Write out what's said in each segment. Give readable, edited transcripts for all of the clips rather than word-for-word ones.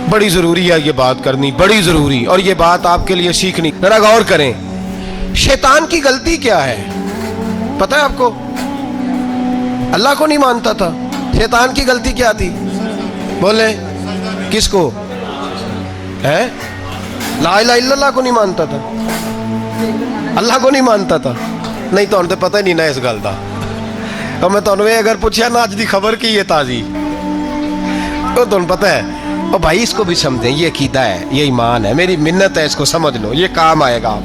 बड़ी ज़रूरी है ये बात करनी, बड़ी ज़रूरी, और ये बात आपके लिए सीखनी। जरा गौर करें, शैतान की गलती क्या है पता है आपको? अल्लाह को नहीं मानता था। शैतान की गलती क्या थी? बोले किसको? है ला इलाहा इल्लल्लाह को नहीं मानता था, अल्लाह को नहीं मानता था। नहीं तो उन्हें पता ही नहीं ना इस गल का। तो मैं तुहानू अगर पूछा ना अज की खबर की है ताजी, तो तुहानू पता है और भाई इसको भी समझें, ये अकीदा है, ये ईमान है, मेरी मिन्नत है, इसको समझ लो, ये काम आएगा।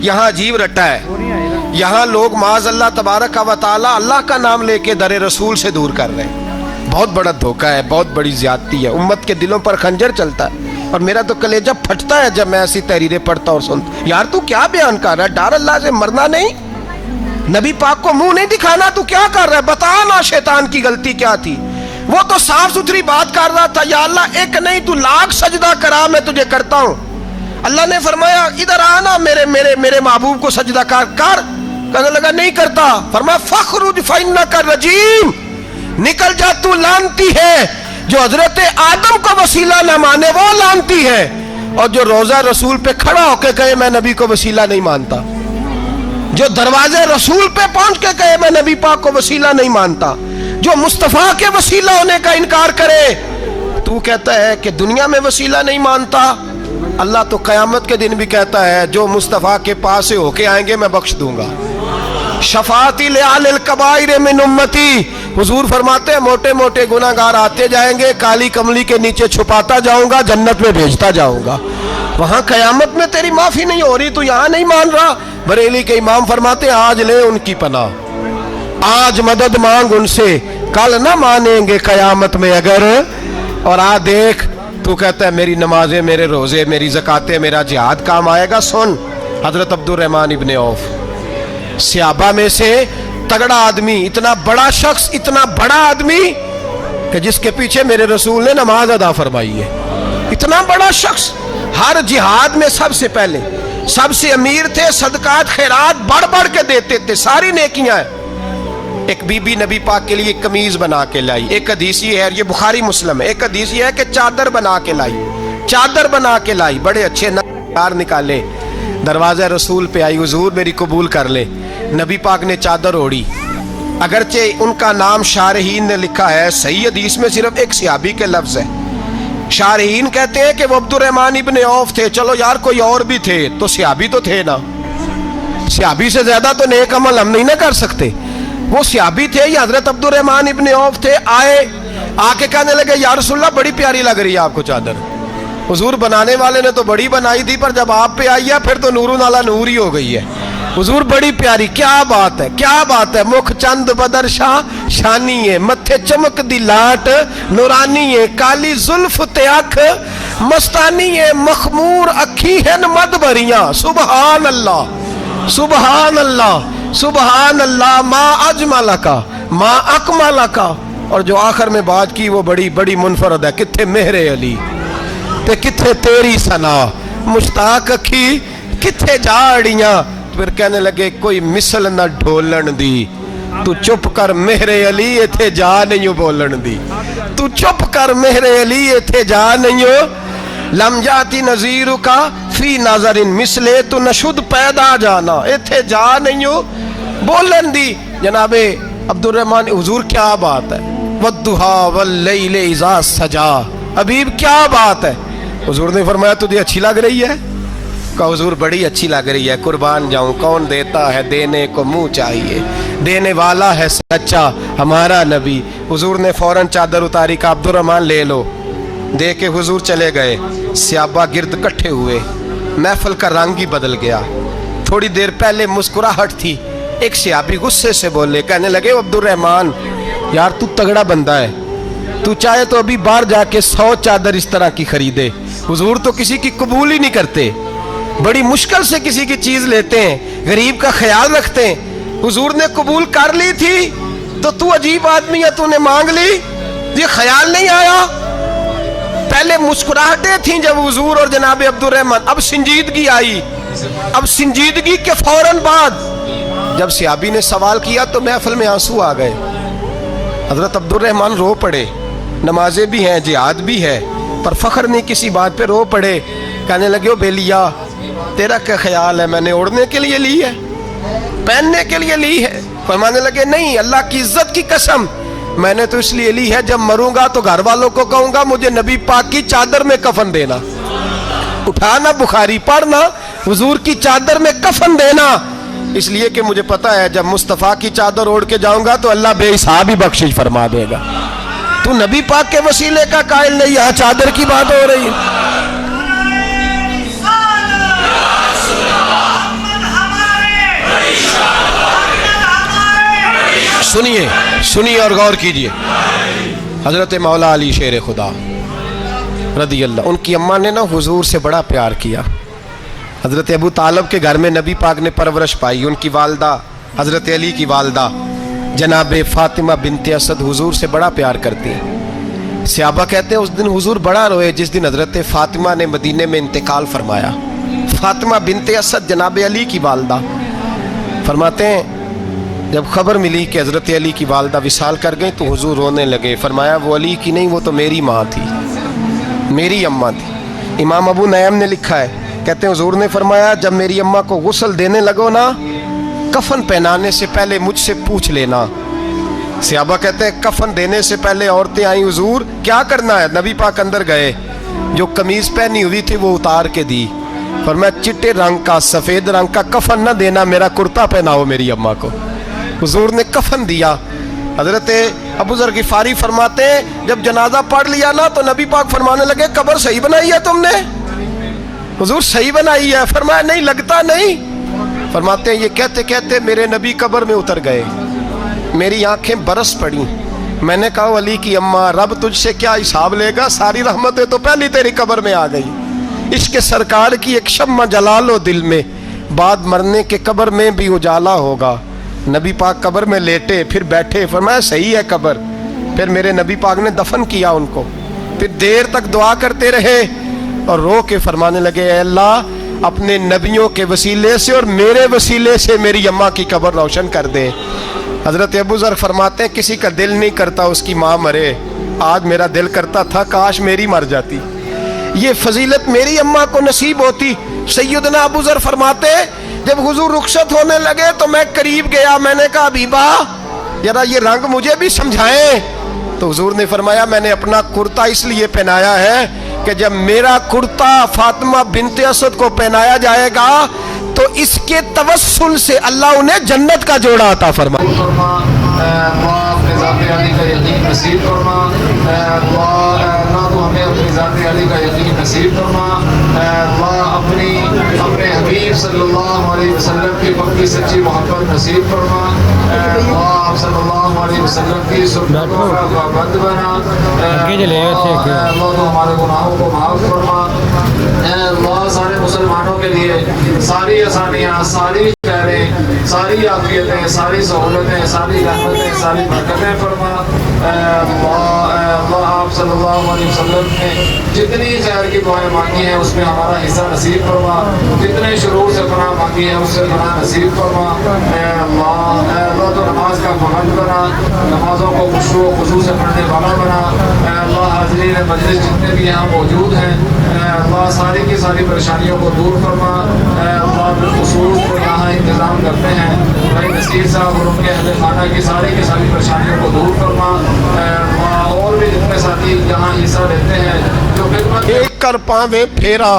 यहाँ अजीब रट्टा है, यहाँ लोग माज अल्लाह तबारक व तआला अल्लाह का नाम लेके दरे रसूल से दूर कर रहे हैं। बहुत बड़ा धोखा है, बहुत बड़ी ज्यादती है, उम्मत के दिलों पर खंजर चलता है। और मेरा तो कलेजा फटता है जब मैं ऐसी तहरीरें पढ़ता और सुनता। यार तू क्या बयान कर रहा है? डर अल्लाह से मरना नहीं, नबी पाक को मुंह नहीं दिखाना, तू क्या कर रहा है? बता ना शैतान की गलती क्या थी। वो तो साफ सुथरी बात कर रहा था, या अल्लाह एक नहीं तू लाख सजदा करा, मैं तुझे करता हूं। अल्लाह ने फरमाया इधर आना, मेरे मेरे मेरे महबूब को सजदा कर। कहने लगा नहीं करता। फरमाया फखरुज फइन्नका रजीम, निकल जा तू लानती है। जो हजरत आदम को वसीला न माने वो लानती है, और जो रोजा रसूल पे खड़ा होके कहे मैं नबी को वसीला नहीं मानता, जो दरवाजे रसूल पे पहुंच के कहे मैं नबी पाक को वसीला नहीं मानता, जो मुस्तफा के वसीला होने का इनकार करे, तू कहता है कि दुनिया में वसीला नहीं मानता। अल्लाह तो कयामत के दिन भी कहता है जो मुस्तफा के पास से होके आएंगे मैं बख्श दूंगा। शफाती लियालिल कबाइर मिन उम्मती, हुजूर फरमाते हैं मोटे मोटे गुनाहगार आते जाएंगे, काली कमली के नीचे छुपाता जाऊंगा, जन्नत में भेजता जाऊंगा। वहां कयामत में तेरी माफी नहीं हो रही, तू यहां नहीं मान रहा। बरेली के इमाम फरमाते हैं आज ले उनकी पनाह, आज मदद मांग उनसे, कल ना मानेंगे कयामत में अगर। और आ देख तू कहता है मेरी नमाजें, मेरे रोजे, मेरी ज़कातें, मेरा जिहाद काम आएगा। सुन हजरत अब्दुर्रहमान इब्ने औफ, सहाबा में से तगड़ा आदमी, इतना बड़ा शख्स, इतना बड़ा आदमी कि जिसके पीछे मेरे रसूल ने नमाज अदा फरमाई है। इतना बड़ा शख्स, हर जिहाद में सबसे पहले, सबसे अमीर थे, सदकात खैरात बढ़ बढ़ के देते थे, सारी नेकियां। एक बीबी नबी पाक के लिए कमीज बना के लाई। एक हदीस ये है, ये बुखारी मुस्लिम है, एक हदीस ये है कि चादर बना के लाई, चादर बना के लाई, बड़े अच्छे नकार निकाले, दरवाजा रसूल पे आई, हुजूर मेरी कबूल कर ले। नबी पाक ने चादर ओढ़ी, अगरचे उनका नाम शारहीन ने लिखा है, सही हदीस में सिर्फ एक सहाबी के लफ्ज है। शारहीन कहते हैं कि वो अब्दुर्रहमान इब्ने औफ थे। चलो यार कोई और भी थे तो सहाबी तो थे ना, सहाबी से ज्यादा तो नेक अमल हम नहीं ना कर सकते। वो सहाबी थे, ये हजरत अब्दुर्रहमान इब्ने औफ थे। आए, आके कहने लगे या रसूलल्लाह बड़ी प्यारी लग रही है आपको चादर। हुजूर बनाने वाले ने तो बड़ी बनाई थी, पर जब आप पे आई है फिर तो नूरुन अला नूर ही हो गई है। हुजूर बड़ी प्यारी, क्या बात है, क्या बात है। मुख चंद बदर शाह शानी है, मत्थे चमक दी लाट नूरानी है, काली जुल्फ ते अख मस्तानी है, मखमूर अखी है मद भरियां। सुबहान अल्लाह, सुबहान अल्लाह, सुबहान अल्लाह, माँ अजमला का, माँ अकमला का। और जो आखिर में बात की वो बड़ी बड़ी मुनफरद है, किथे मेहरे अली ते किथे तेरी सना, मुश्ताक अखी किथे जाड़ियां। फिर कहने लगे कोई मिसल न ढोलन दी, तू चुप कर मेहरे अली इथे जा नहीं बोलन दी, तू चुप कर मेहरे अली इथे जा नहीं हो। लम जाती नजीर का फी नाजरिन मिसले, तू नशुद पैदा जाना, इथे जा नहीं हो बोलन दी। जनाबे अब्दुर्रहमान, हुजूर क्या बात है, वद्दुहा वल्लैल इज़ा सजा, हबीब क्या बात है। हुजूर ने फरमाया तुझे अच्छी लग रही है? कहा हुजूर बड़ी अच्छी लग रही है, कुर्बान जाऊं, कौन देता है देने को मुंह चाहिए, देने वाला है सच्चा हमारा नबी। हुजूर ने फौरन चादर उतारी, का अब्दुर्रहमान ले लो, दे के हुजूर चले गए। सहाबा गिरद इकट्ठे हुए, महफिल का रंग ही बदल गया। थोड़ी देर पहले मुस्कुराहट थी, एक सहाबी गुस्से से बोले, कहने लगे अब्दुर्रहमान यार तू तगड़ा बंदा है, तू चाहे तो अभी बाहर जाके 100 चादर इस तरह की खरीदे। हुजूर तो किसी की कबूल ही नहीं करते, बड़ी मुश्किल से किसी की चीज लेते हैं, गरीब का ख्याल रखते हैं। हुजूर ने कबूल कर ली थी तो तू अजीब आदमी है, तूने मांग ली, ये ख्याल नहीं आया। पहले मुस्कुराहटें थी जब हुजूर और जनाब अब्दुर्रहमान, अब संजीदगी आई। अब संजीदगी के फौरन बाद जब सहाबी ने सवाल किया तो महफिल में आंसू आ गए। हजरत अब्दुर्रहमान रो पड़े, नमाजें भी हैं, जिहाद भी है, पर फख्र नहीं किसी बात पे, रो पड़े। कहने लगे ओ बेलिया तेरा क्या ख्याल है, मैंने ओढ़ने के लिए ली है, पहनने के लिए ली है? फरमाने लगे नहीं, अल्लाह की इज्जत की कसम मैंने तो इसलिए ली है, जब मरूंगा तो घर वालों को कहूंगा मुझे नबी पाक की चादर में कफन देना। उठाना बुखारी, पढ़ना, हुजूर की चादर में कफन देना, इसलिए कि मुझे पता है जब मुस्तफ़ा की चादर ओढ़ के जाऊंगा तो अल्लाह बेहिसाब ही बख्शिश फरमा देगा। तू नबी पाक के वसीले का कायल नहीं, यहाँ चादर की बात हो रही है। सुनिए सुनिए और गौर कीजिए। हजरत मौला अली शेर खुदा रदी अल्लाह, उनकी अम्मा ने ना हुजूर से बड़ा प्यार किया। हजरत अबू तालब के घर में नबी पाक ने परवरिश पाई। उनकी वालदा हजरत अली की वालदा जनाब फातिमा बिनते असद हुजूर से बड़ा प्यार करती हैं। सहाबा कहते हैं उस दिन हुजूर बड़ा रोए जिस दिन हजरत फातिमा ने मदीने में इंतकाल फरमाया। फातिमा बिनते असद जनाब अली की वालदा, फरमाते हैं जब खबर मिली कि हजरत अली की वालदा विसाल कर गई तो हुजूर रोने लगे। फरमाया वो अली की नहीं, वो तो मेरी माँ थी, मेरी अम्मा थी। इमाम अबू नयम ने लिखा है, कहते हैं हुजूर ने फरमाया जब मेरी अम्मा को गुस्ल देने लगो ना, कफन पहनाने से पहले मुझसे पूछ लेना। सहाबा कहते हैं कफन देने से पहले औरतें आई, हुजूर क्या करना है? नबी पाक अंदर गए, जो कमीज पहनी हुई थी वो उतार के दी। फरमाया चिट्टे रंग का सफेद रंग का कफन न देना, मेरा कुर्ता पहनाओ मेरी अम्मा को। हुजूर ने कफन दिया। हजरत अबू ज़र गिफारी फरमाते हैं जब जनाजा पढ़ लिया ना तो नबी पाक फरमाने लगे कब्र सही बनाई है तुमने? हुजूर सही बनाई है। फरमाया नहीं लगता नहीं। फरमाते हैं ये कहते कहते मेरे नबी कब्र में उतर गए, मेरी आंखें बरस पड़ी। मैंने कहा अली की अम्मा रब तुझसे क्या हिसाब लेगा, सारी रहमतें तो पहली तेरी कब्र में आ गई। इश्क सरकार की एक शम्मा जला लो दिल में, बाद मरने के कब्र में भी उजाला होगा। नबी पाक कब्र में लेटे फिर बैठे, फरमाया सही है कब्र। फिर मेरे नबी पाक ने दफन किया उनको। फिर देर तक दुआ करते रहे और रो के फरमाने लगे अल्लाह अपने नबियों के वसीले से और मेरे वसीले से मेरी अम्मा की कब्र रोशन कर दे। हजरत अबू ज़र फरमाते हैं किसी का दिल नहीं करता उसकी माँ मरे, आज मेरा दिल करता था काश मेरी मर जाती, ये फजीलत मेरी अम्मा को नसीब होती। सैयदना अबू ज़र फरमाते जब हुजूर रुखसत होने लगे तो मैं करीब गया, मैंने कहा हबीबा जरा ये रंग मुझे भी समझाएं। तो हुजूर ने फरमाया मैंने अपना कुर्ता इसलिए पहनाया है कि जब मेरा कुर्ता फातिमा बिनते असद को पहनाया जाएगा तो इसके तवस्सुल से अल्लाह उन्हें जन्नत का जोड़ा अता फरमाए। अपने हबीब सल्लल्लाहु अलैहि वसल्लम की पक्की सच्ची मोहब्बत नसीब फरमा। आप सल्लल्लाहु अलैहि वसल्लम की सुन्नतों का पाबंद बना। अल्लाह तो हमारे गुनाहों को माफ़ फरमा। अल्लाह सारे मुसलमानों के लिए सारी आसानियाँ, सारी खैरें, सारी आफियतें, सारी सहूलतें, सारी रहमतें, सारी बरकतें फरमा। अल्लाह आप सल्लल्लाहु अलैहि वसल्लम ने जितनी खैर की दुआएं मांगी हैं उसमें हमारा हिस्सा नसीब फरमा, जितने शुरूर से पनाह मांगी है उससे पनाह नसीब फरमा। अल्लाह तो नमाज का पाबंद बना, नमाजों को खुशू खुशू से पढ़ने वाला बना। अल्लाह हाज़रीन मजलिस जितने भी यहाँ मौजूद हैं अल्लाह सारी की सारी परेशानियों को दूर फरमा। अल्लाह बिलखुसूस जो यहाँ इंतज़ाम करते हैं भाई नसीर साहब और उनके अहले खाना की सारी परेशानियों को दूर फरमा। और भी जितने साथी यहाँ हिस्सा लेते हैं जो खिदमत एक कर पावे फेरा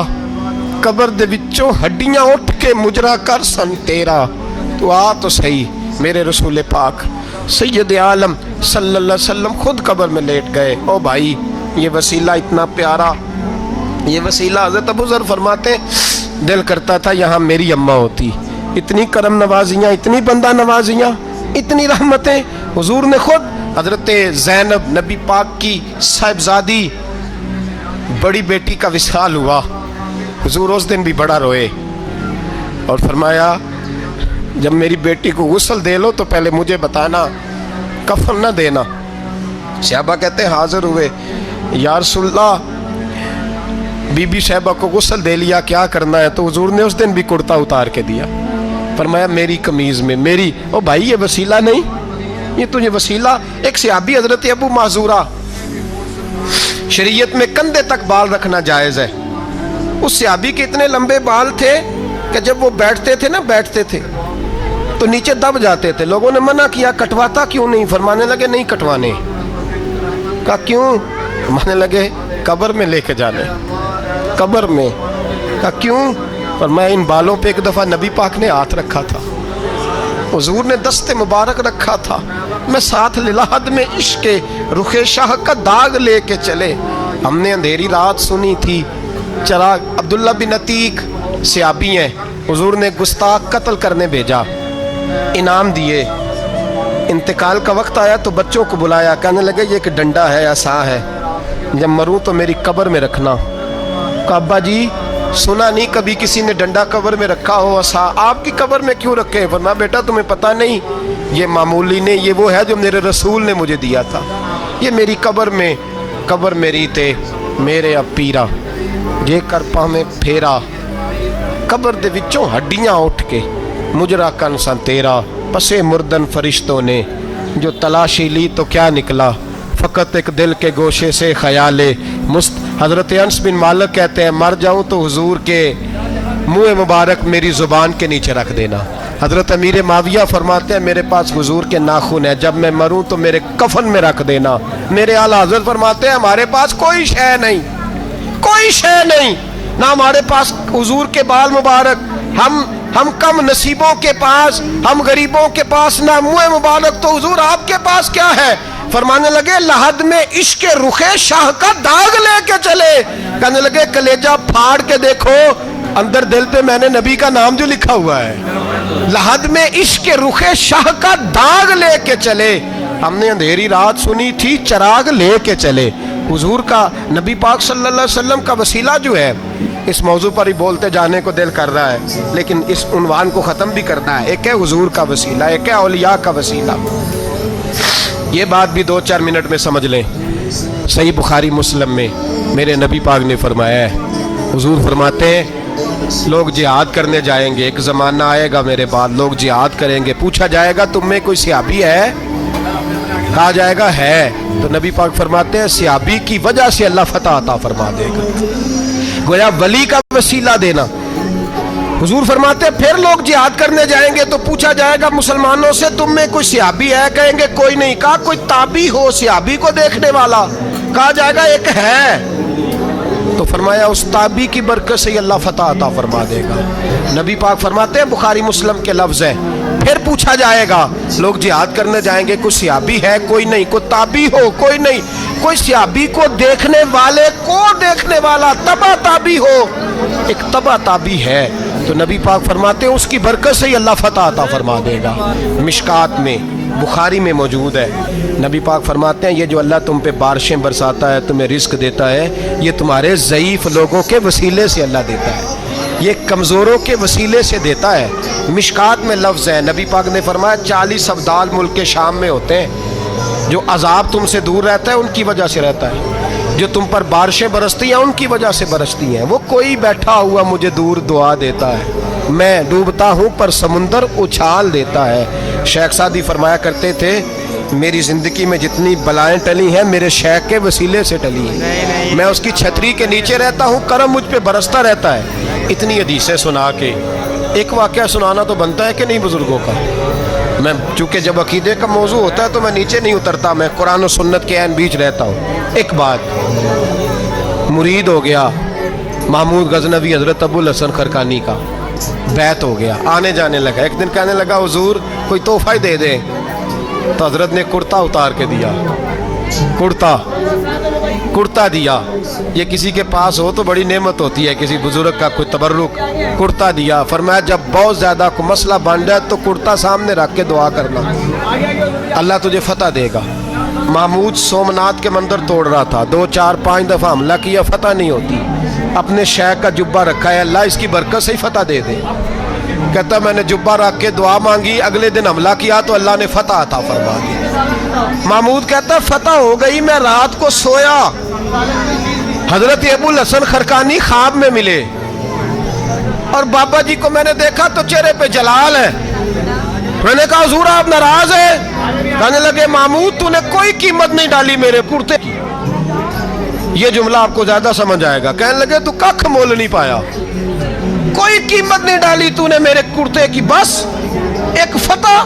कब्र दे विचों हड्डियां उठ के मुजरा कर सन तेरा। तो आ तो सही मेरे रसूल पाक सैयद आलम सल्लल्लाहु अलैहि वसल्लम खुद कब्र में लेट गए। ओ भाई ये वसीला इतना प्यारा, ये वसीला हज़रत अबू ज़र फरमाते दिल करता था यहाँ मेरी अम्मा होती। इतनी करम नवाजियाँ, इतनी बंदा नवाजियाँ, इतनी रहमतें। हुजूर ने खुद हज़रत ज़ैनब नबी पाक की साहिबजादी बड़ी बेटी का विसाल हुआ, हुजूर उस दिन भी बड़ा रोए और फरमाया जब मेरी बेटी को गुस्ल दे लो तो पहले मुझे बताना, कफन न देना। सहाबा कहते हाजिर हुए या रसूलल्लाह बीबी साहिबा को गुस्ल दे लिया, क्या करना है? तो हुजूर ने उस दिन भी कुर्ता उतार के दिया, फरमाया मेरी कमीज में मेरी। ओ भाई ये वसीला नहीं, ये तुझे वसीला। एक सहाबी हजरत अबू माजूरा शरीयत में कंधे तक बाल रखना जायज़ है। उस सहाबी के इतने लंबे बाल थे कि जब वो बैठते थे तो नीचे दब जाते थे। लोगों ने मना किया, कटवाता क्यों नहीं? फरमाने लगे नहीं कटवाने। कहा क्यों? मानने लगे कब्र में लेके जाने, कब्र में। कहा क्यों? और मैं इन बालों पे एक दफ़ा नबी पाक ने हाथ रखा था, हुजूर ने दस्ते मुबारक रखा था, मैं साथ लिलाहद में इश्क रुखे शाह का दाग लेके चले। हमने अंधेरी रात सुनी थी, चराग। अब्दुल्ला बिन अतीक सहाबी हैं, हुजूर ने गुस्ताख कत्ल करने भेजा, इनाम दिए। इंतकाल का वक्त आया तो बच्चों को बुलाया, कहने लगे ये एक डंडा है, आसा है, जब मरूं तो मेरी कब्र में रखना। कहा अब्बा जी सुना नहीं कभी किसी ने डंडा कब्र में रखा हो, आसा आपकी कब्र में क्यों रखे? वरना बेटा तुम्हें पता नहीं, ये मामूली ने, ये वो है जो मेरे रसूल ने मुझे दिया था। ये मेरी कब्र में, कब्र मेरी ते मेरे अब पीरा जे कर पावे फेरा, कब्र दे विचों हड्डियां उठ के मुजरा कन सा तेरा, पसे मुर्दन फरिश्तों ने जो तलाशी ली तो क्या निकला, फ़कत एक दिल के गोशे से ख्याले मुस्त। हज़रत अनस बिन मालिक कहते हैं मर जाऊं तो हुजूर के मुँह मुबारक मेरी ज़ुबान के नीचे रख देना। हज़रत अमीर माविया फरमाते हैं मेरे पास हुजूर के नाखून है, जब मैं मरूं तो मेरे कफन में रख देना। मेरे आला हज़रत फरमाते हैं हमारे पास कोई शय नहीं, कोई शय नहीं, ना हमारे पास हुजूर के बाल मुबारक, हम कम नसीबों के पास, हम गरीबों के पास ना मुँह मुबारक, तो हुजूर आपके पास क्या है? फरमाने लगे लहद में इश्क रुखे शाह का दाग लेके चले। कहने लगे कलेजा फाड़ के देखो, अंदर दिल पे मैंने नबी का नाम जो लिखा हुआ है। लहद में इश्क रुखे शाह का दाग लेके चले। हमने अंधेरी रात सुनी थी, चराग लेके चले। हुजूर का, नबी पाक सल्लल्लाहु अलैहि वसल्लम का वसीला जो है, इस मौजू पर ही बोलते जाने को दिल कर रहा है, लेकिन इस उन्वान को ख़त्म भी करना है। एक है हुजूर का वसीला, एक है औलिया का वसीला। ये बात भी 2-4 मिनट में समझ लें। सही बुखारी मुस्लिम में मेरे नबी पाक ने फरमाया है, हुजूर फरमाते हैं लोग जिहाद करने जाएंगे, एक ज़माना आएगा मेरे बाद लोग जिहाद करेंगे, पूछा जाएगा तुम में कोई सहाबी है? कहा जाएगा है, तो नबी पाक फरमाते हैं सहाबी की वजह से अल्लाह फतह अता फरमा देगा। गोया वली का वसीला देना। हुजूर फरमाते हैं फिर लोग जिहाद करने जाएंगे तो पूछा जाएगा मुसलमानों से तुम में कोई सहाबी है? कहेंगे कोई नहीं। कहा कोई ताबी हो सहाबी को देखने वाला? कहा जाएगा एक है। तो फरमाया उस ताबी की बरकत से अल्लाह फतह अता फरमा देगा। नबी पाक फरमाते हैं बुखारी मुस्लिम के लफ्ज़ हैं, फिर पूछा जाएगा लोग जिहाद करने जाएंगे, कोई सहाबी है? कोई नहीं। कोई ताबी हो? कोई नहीं। कोई सहाबी को देखने वाले को देखने वाला तबा ताबी हो? एक तबा ताबी है। तो नबी पाक फरमाते हैं उसकी बरकत से ही अल्लाह फतह अता फरमा देगा। मिशकात में, बुखारी में मौजूद है। नबी पाक फरमाते हैं ये जो अल्लाह तुम पे बारिशें बरसाता है, तुम्हें रिस्क देता है, ये तुम्हारे ज़ईफ़ लोगों के वसीले से अल्लाह देता है, ये कमज़ोरों के वसीले से देता है। मिशकात में लफ्ज़ है, नबी पाक ने फरमाया 40 अब्दाल मुल्क के शाम में होते हैं, जो अजाब तुमसे दूर रहता है उनकी वजह से रहता है, जो तुम पर बारिशें बरसती हैं उनकी वजह से बरसती हैं। वो कोई बैठा हुआ मुझे दूर दुआ देता है, मैं डूबता हूँ पर समुंदर उछाल देता है। शेख सादी फरमाया करते थे मेरी ज़िंदगी में जितनी बलाएं टली हैं मेरे शेख के वसीले से टली हैं। मैं उसकी छतरी के नीचे रहता हूँ, करम मुझ पे बरसता रहता है। इतनी हदीसें सुना के एक वाक़या सुनाना तो बनता है कि नहीं बुज़ुर्गों का। मैं चूँकि जब अकीदे का मौजू होता है तो मैं नीचे नहीं उतरता, मैं कुरान और सुन्नत के ऐन बीच रहता हूँ। एक बात, मुरीद हो गया महमूद गजनवी हज़रत अबुल हसन खरकानी का, बैत हो गया, आने जाने लगा। एक दिन कहने लगा हुजूर कोई तोहफा ही दे दे, तो हज़रत ने कुर्ता उतार के दिया, कुर्ता दिया। ये किसी के पास हो तो बड़ी नेमत होती है, किसी बुजुर्ग का कोई तबर्रुक, कुर्ता दिया। फरमाया जब बहुत ज़्यादा को मसला बन जाए तो कुर्ता सामने रख के दुआ करना, अल्लाह तुझे फतह देगा। महमूद सोमनाथ के मंदिर तोड़ रहा था, 2, 4, 5 दफ़ा हमला किया, फतह नहीं होती। अपने शेख का जुब्बा रखा है, अल्लाह इसकी बरकत से ही फतह दे दे। कहता मैंने जुब्बा रख के दुआ मांगी, अगले दिन हमला किया तो अल्लाह ने फतह अता फरमा दी। महमूद कहता फतह हो गई, मैं रात को सोया, हजरत अबुल हसन खरकानी ख्वाब में मिले और बाबा जी को मैंने देखा तो चेहरे पे जलाल है। मैंने कहा हुजूर आप नाराज है? कहने लगे महमूद तूने कोई कीमत नहीं डाली मेरे कुर्ते की, یہ جملہ آپ کو زیادہ سمجھ آئے گا. کہنے لگے تو کخ مول نہیں پایا, کوئی قیمت نہیں ڈالی تو نے میرے کرتے کی, بس ایک فتح.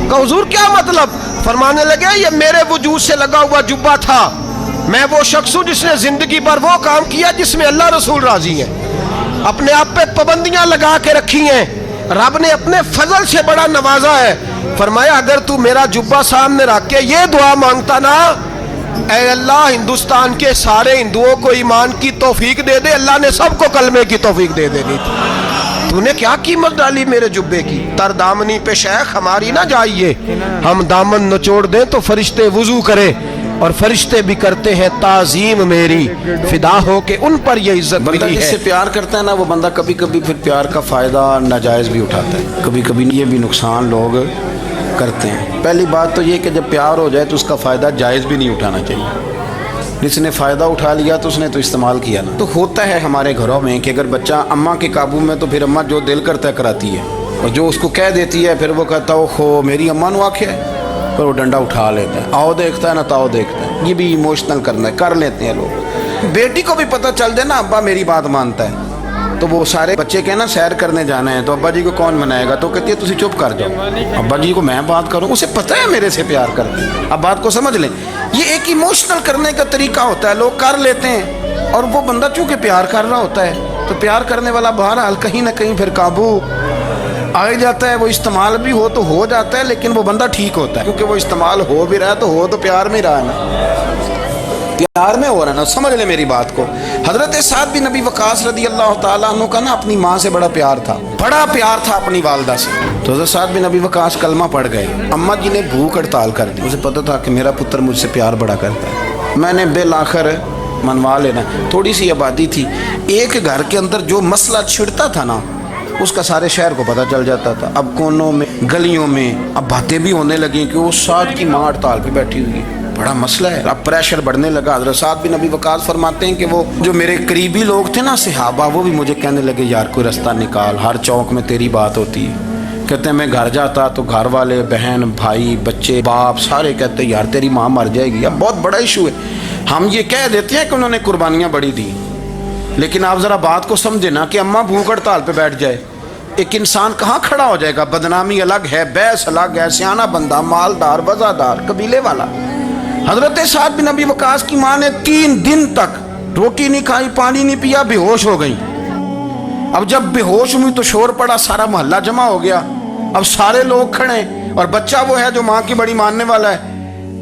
کہ حضور کیا مطلب؟ فرمانے لگے یہ میرے وجود سے لگا ہوا جبہ تھا, میں وہ شخص ہوں جس نے زندگی پر وہ کام کیا جس میں اللہ رسول راضی ہیں, اپنے آپ پہ پابندیاں لگا کے رکھی ہیں, رب نے اپنے فضل سے بڑا نوازا ہے. فرمایا اگر تو میرا جبہ سامنے رکھ کے یہ دعا مانگتا نا, اے اللہ ہندوستان کے سارے ہندوؤں کو ایمان کی توفیق دے دے, اللہ نے سب کو کلمے کی توفیق دے دینی تھی. تو نے کیا قیمت ڈالی میرے جبے کی؟ تر دامنی پہ شیخ ہماری نہ جائیے, ہم دامن نچوڑ دیں تو فرشتے وضو کرے, اور فرشتے بھی کرتے ہیں تعظیم میری, فدا ہو کہ ان پر یہ عزت بندہ ملی جس ہے. سے پیار کرتا ہے نا, وہ بندہ کبھی کبھی پھر پیار کا فائدہ ناجائز بھی اٹھاتا ہے, کبھی کبھی یہ بھی نقصان لوگ کرتے ہیں. پہلی بات تو یہ کہ جب پیار ہو جائے تو اس کا فائدہ جائز بھی نہیں اٹھانا چاہیے. جس نے فائدہ اٹھا لیا تو اس نے تو استعمال کیا نا. تو ہوتا ہے ہمارے گھروں میں کہ اگر بچہ اماں کے قابو میں تو پھر اماں جو دل کرتا ہے کراتی ہے, اور جو اس کو کہہ دیتی ہے پھر وہ کہتا ہے خو میری اماں نو آکھے ہے, پھر وہ ڈنڈا اٹھا لیتا ہے, آؤ دیکھتا ہے نا تاؤ دیکھتا ہے. یہ بھی ایموشنل کرنا ہے, کر لیتے ہیں لوگ. بیٹی کو بھی پتہ چل جائے نا ابا میری بات مانتا ہے, تو وہ سارے بچے کہیں نا سیر کرنے جانا ہے تو ابا جی کو کون منائے گا, تو کہتی ہے تسی چپ کر جاؤ, ابا جی کو میں بات کروں, اسے پتہ ہے میرے سے پیار کرتے ہیں. اب بات کو سمجھ لیں, یہ ایک ایموشنل کرنے کا طریقہ ہوتا ہے, لوگ کر لیتے ہیں, اور وہ بندہ چونکہ پیار کر رہا ہوتا ہے تو پیار کرنے والا بہرحال کہیں نہ کہیں پھر قابو آ جاتا ہے. وہ استعمال بھی ہو تو ہو جاتا ہے, لیکن وہ بندہ ٹھیک ہوتا ہے, کیونکہ وہ استعمال ہو بھی رہا ہے تو ہو تو پیار میں رہا ہے نا, پیار میں ہو رہا ہے نا. سمجھ لیں میری بات کو. حضرت سعد بن نبی وقاص رضی اللہ تعالیٰ عنہ کا نا اپنی ماں سے بڑا پیار تھا, بڑا پیار تھا اپنی والدہ سے. تو حضرت سعد بن نبی وقاص کلمہ پڑھ گئے, اماں جی نے بھوک ہڑتال کر دی. اسے پتہ تھا کہ میرا پتر مجھ سے پیار بڑا کرتا ہے, میں نے بالآخر منوا لینا. تھوڑی سی آبادی تھی, ایک گھر کے اندر جو مسئلہ چھڑتا تھا نا اس کا سارے شہر کو پتہ چل جاتا تھا. اب کونوں میں گلیوں میں اب باتیں بھی ہونے لگیں کہ وہ سعد کی ماں ہڑتال پہ بیٹھی ہوئی ہے, بڑا مسئلہ ہے. اب پریشر بڑھنے لگا. حضرت سعد بن نبی وقاص فرماتے ہیں کہ وہ جو میرے قریبی لوگ تھے نا صحابہ, وہ بھی مجھے کہنے لگے یار کوئی رستہ نکال, ہر چوک میں تیری بات ہوتی ہے. کہتے ہیں میں گھر جاتا تو گھر والے بہن بھائی بچے باپ سارے کہتے ہیں یار تیری ماں مر جائے گی. اب بہت بڑا ایشو ہے. ہم یہ کہہ دیتے ہیں کہ انہوں نے قربانیاں بڑی دی, لیکن آپ ذرا بات کو سمجھے نا کہ اماں بھوک ہڑتال پہ بیٹھ جائے, ایک انسان کہاں کھڑا ہو جائے گا؟ بدنامی الگ ہے, بحث الگ ہے, سیانہ بندہ مالدار وزادار قبیلے والا. حضرت سعد بن نبی وقاص کی ماں نے 3 دن تک روٹی نہیں کھائی, پانی نہیں پیا, بے ہوش ہو گئی. اب جب بے ہوش ہوئی تو شور پڑا, سارا محلہ جمع ہو گیا. اب سارے لوگ کھڑے, اور بچہ وہ ہے جو ماں کی بڑی ماننے والا ہے.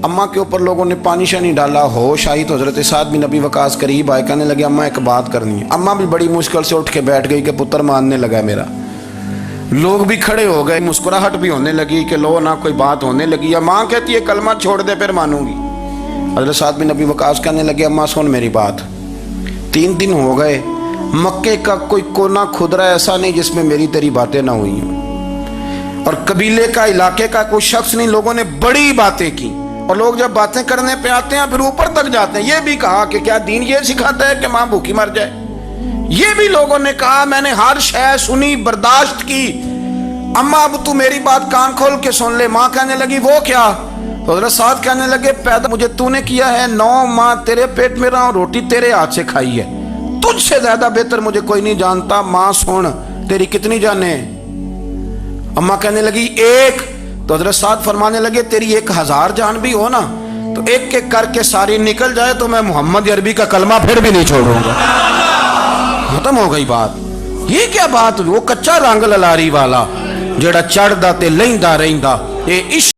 اماں کے اوپر لوگوں نے پانی شانی ڈالا, ہوش آئی تو حضرت سعد بن نبی وقاص قریب آئے, کہنے لگے اماں ایک بات کرنی ہے. اماں بھی بڑی مشکل سے اٹھ کے بیٹھ گئی کہ پتر ماننے لگا ہے میرا. لوگ بھی کھڑے ہو گئے, مسکراہٹ بھی ہونے لگی کہ لو نہ کوئی بات ہونے لگی. ماں کہتی ہے کلمہ چھوڑ دے پھر مانوں گی. حضرت سعد بن نبی وقاص کہنے لگے اماں سن میری بات, 3 دن ہو گئے, مکے کا کوئی کونا کھدرا ایسا نہیں جس میں میری تیری باتیں نہ ہوئی ہوں, اور قبیلے کا علاقے کا کوئی شخص نہیں. لوگوں نے بڑی باتیں کی, اور لوگ جب باتیں کرنے پہ آتے ہیں پھر اوپر تک جاتے ہیں. یہ بھی کہا کہ کیا دین یہ سکھاتا ہے کہ ماں بھوکی مر جائے؟ یہ بھی لوگوں نے کہا میں نے ہر شے سنی برداشت کی, اماں اب تو میری بات کان کھول کے سن لے. ماں کہنے لگی وہ کیا؟ تو حضرت سعد کہنے لگے پیدا مجھے تو نے کیا ہے, 9 ماہ تیرے پیٹ میں رہا ہوں, روٹی تیرے ہاتھ سے کھائی ہے, تجھ سے زیادہ بہتر مجھے کوئی نہیں جانتا. ماں سن تیری کتنی جانیں؟ اماں کہنے لگی 1. تو حضرت سعد فرمانے لگے تیری 1000 جان بھی ہو نا تو ایک ایک کر کے ساری نکل جائے تو میں محمد عربی کا کلمہ پھر بھی نہیں چھوڑوں گا. ختم ہو گئی بات. یہ کیا بات ہوئی؟ وہ کچا رنگ للاری والا جڑا چڑھدا تے لیندا رہندا, یہ عشق